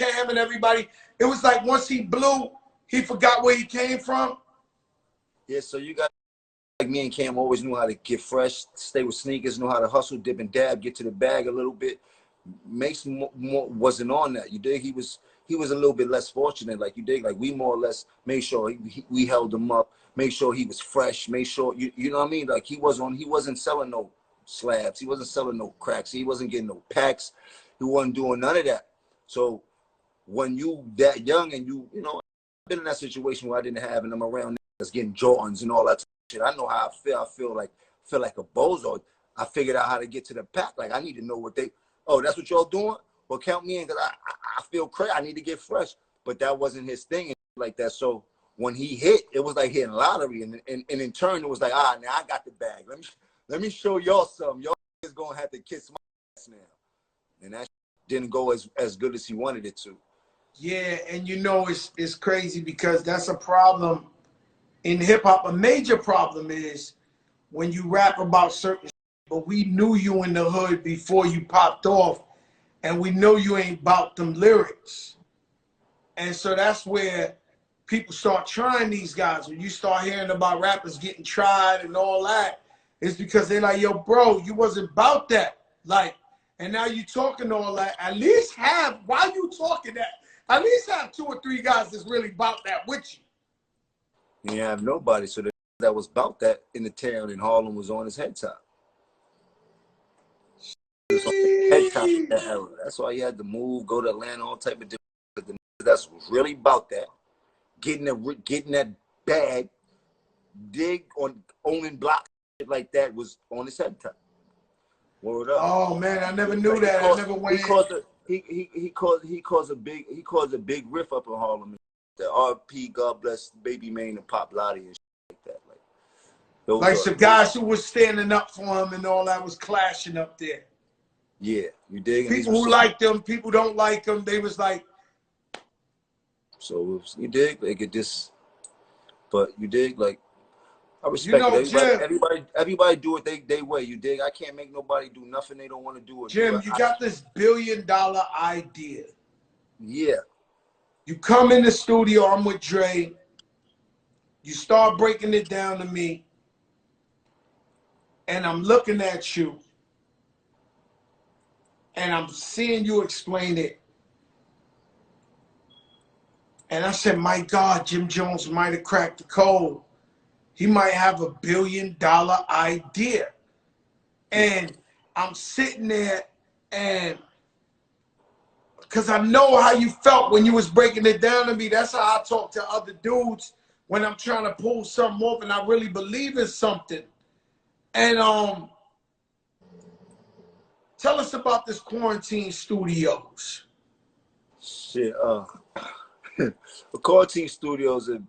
Cam and everybody, it was like once he blew, he forgot where he came from. Yeah, so you got, like me and Cam always knew how to get fresh, stay with sneakers, know how to hustle, dip and dab, get to the bag a little bit. Mase wasn't on that. You dig? He was a little bit less fortunate. Like you dig? Like we more or less made sure we held him up, made sure he was fresh, made sure you know what I mean. Like he wasn't selling no slabs, he wasn't selling no cracks, he wasn't getting no packs, he wasn't doing none of that. So when you that young and you know, I've been in that situation where I didn't have, and I'm around that's getting Jordans and all that shit. I know how I feel. I feel like a bozo. I figured out how to get to the pack. Like I need to know what they. Oh, that's what y'all doing? Well, count me in because I feel crazy. I need to get fresh. But that wasn't his thing like that. So when he hit, it was like hitting lottery. And in turn, it was like, now I got the bag. Let me show y'all something. Y'all is going to have to kiss my ass now. And that didn't go as good as he wanted it to. Yeah, and you know, it's crazy because that's a problem in hip-hop. A major problem is when you rap about certain shit, but we knew you in the hood before you popped off, and we know you ain't about them lyrics. And so that's where people start trying these guys. When you start hearing about rappers getting tried and all that, it's because they're like, yo, bro, you wasn't about that. Like, and now you talking all that. At least have, while you talking that, at least have 2 or 3 guys that's really about that with you. You didn't have nobody. So that was about that in the town in Harlem was on his head top. Head top in that era. That's why he had to move, go to Atlanta, all type of different. That's really about that. Getting that bag, dig on owning blocks, shit like that was on his head top. Word up. Oh man, I never knew that. I never went. He caused a big riff up in Harlem. The RP, God bless Baby Mane and Pop Lottie and shit like that. Like some guys who was standing up for him and all that was clashing up there. Yeah, you dig? People who liked them, people don't like them. They was like. So you dig? Like it just, but you dig? Like I respect it. Everybody do it they way. You dig? I can't make nobody do nothing they don't want to do. Jim, you got this $1 billion idea. Yeah. You come in the studio, I'm with Dre. You start breaking it down to me. And I'm looking at you. And I'm seeing you explain it. And I said, my God, Jim Jones might have cracked the code. He might have $1 billion idea. And I'm sitting there and because I know how you felt when you was breaking it down to me. That's how I talk to other dudes when I'm trying to pull something off and I really believe in something. And tell us about this Quarantine Studios. Shit, the Quarantine Studios are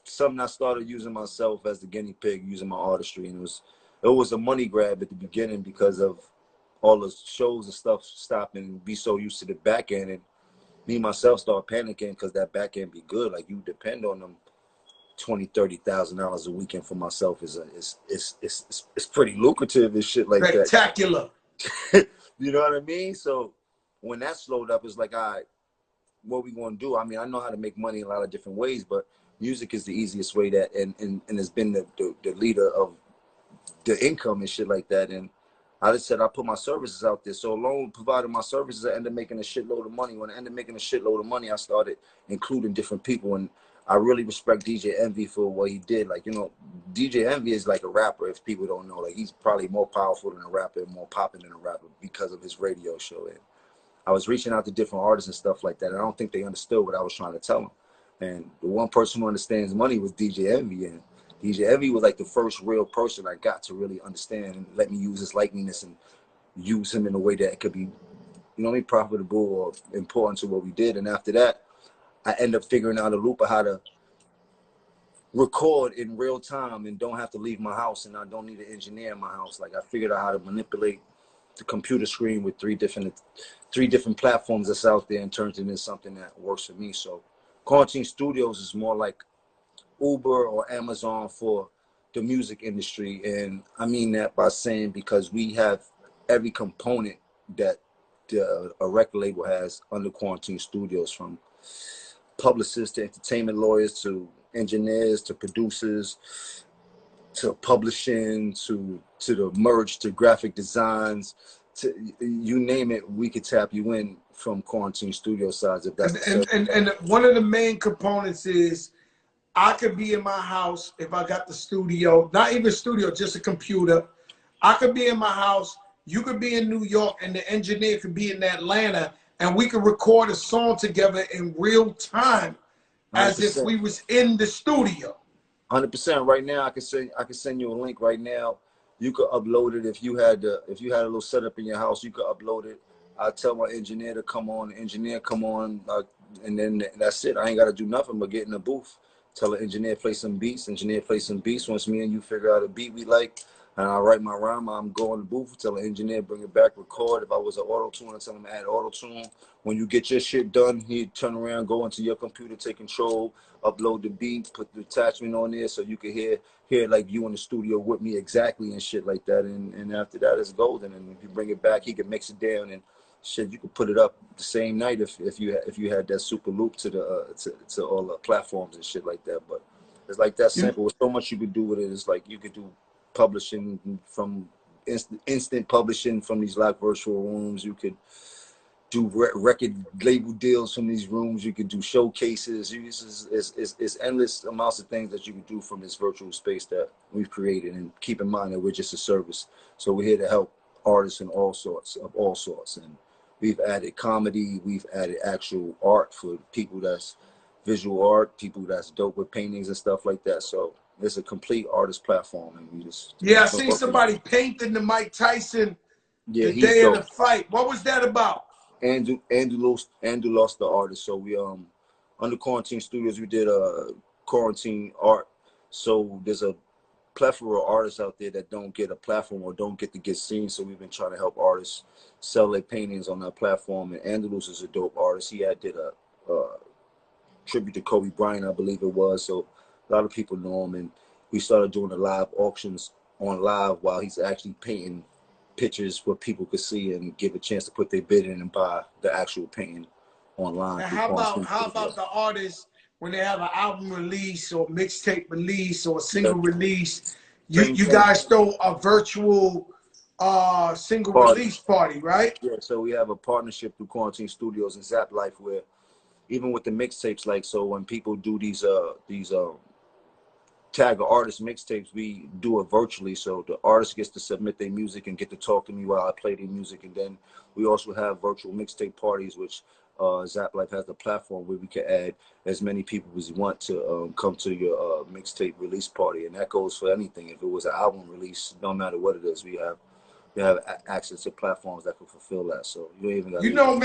something I started using myself as the guinea pig, using my artistry, and it was a money grab at the beginning because of all the shows and stuff stopping and be so used to the back end, and me myself start panicking because that back end be good. Like you depend on them $20,000-$30,000 a weekend for myself is pretty lucrative and shit like that. Spectacular. You know what I mean? So when that slowed up, it's like, all right, what we gonna do? I mean, I know how to make money in a lot of different ways, but music is the easiest way that and has been the leader of the income and shit like that. And I just said I put my services out there. So alone providing my services, I ended up making a shitload of money. When I ended up making a shitload of money, I started including different people. And I really respect DJ Envy for what he did. Like, you know, DJ Envy is like a rapper, if people don't know. Like, he's probably more powerful than a rapper and more popping than a rapper because of his radio show. And I was reaching out to different artists and stuff like that. And I don't think they understood what I was trying to tell them. And the one person who understands money was DJ Envy. And DJ Envy was like the first real person I got to really understand and let me use his likeness and use him in a way that it could be, you know what I mean, profitable or important to what we did. And after that, I end up figuring out a loop of how to record in real time and don't have to leave my house, and I don't need an engineer in my house. Like I figured out how to manipulate the computer screen with three different platforms that's out there and turns it into something that works for me. So Quarantine Studios is more like Uber or Amazon for the music industry. And I mean that by saying because we have every component that a record label has under Quarantine Studios, from publicists to entertainment lawyers to engineers to producers to publishing to the merch to graphic designs to you name it, we could tap you in from Quarantine Studio sides if that's the service. And one of the main components is I could be in my house if I got the studio, not even studio, just a computer. I could be in my house, you could be in New York, and the engineer could be in Atlanta, and we could record a song together in real time as 100%. if we was in the studio. 100%. Right now, I can send you a link right now. You could upload it if you had a little setup in your house. You could upload it. I tell my engineer to come on. The engineer come on, and then that's it. I ain't got to do nothing but get in the booth. Tell the engineer play some beats. Engineer play some beats. Once me and you figure out a beat we like, and I write my rhyme, I'm going to the booth. Tell the engineer bring it back, record. If I was an auto tune, I tell him add auto tune. When you get your shit done, he'd turn around, go into your computer, take control, upload the beat, put the attachment on there so you can hear like you in the studio with me exactly and shit like that. And after that, it's golden. And if you bring it back, he can mix it down and shit. You could put it up the same night if you had that super loop to the to all the platforms and shit like that. But it's like that simple. There's so much you could do with it. It's like you could do publishing from instant publishing from these live virtual rooms. You could do record label deals from these rooms. You could do showcases. It's endless amounts of things that you can do from this virtual space that we've created. And keep in mind that we're just a service. So we're here to help artists in all sorts. And we've added comedy. We've added actual art for people that's visual art, people that's dope with paintings and stuff like that. So it's a complete artist platform. And we just I seen somebody painting the Mike Tyson the day of the fight. What was that about? Andrew lost the artist. So we under Quarantine Studios we did quarantine art. So there's a plethora of artists out there that don't get a platform or don't get to get seen. So we've been trying to help artists sell their paintings on that platform. And Andalus is a dope artist. He did a tribute to Kobe Bryant, I believe it was. So a lot of people know him, and we started doing the live auctions on live while he's actually painting pictures where people could see and give a chance to put their bid in and buy the actual painting online. And how about the artists when they have an album release or mixtape release or single release? You guys throw a virtual single release party, right? Yeah, so we have a partnership through Quarantine Studios and Zap Life where even with the mixtapes, like, so when people do these tag of artist mixtapes, we do it virtually. So the artist gets to submit their music and get to talk to me while I play their music. And then we also have virtual mixtape parties, which Zap Life has the platform where we can add as many people as you want to come to your mixtape release party. And that goes for anything. If it was an album release, no matter what it is, we have access to platforms that can fulfill that. So you don't even got man.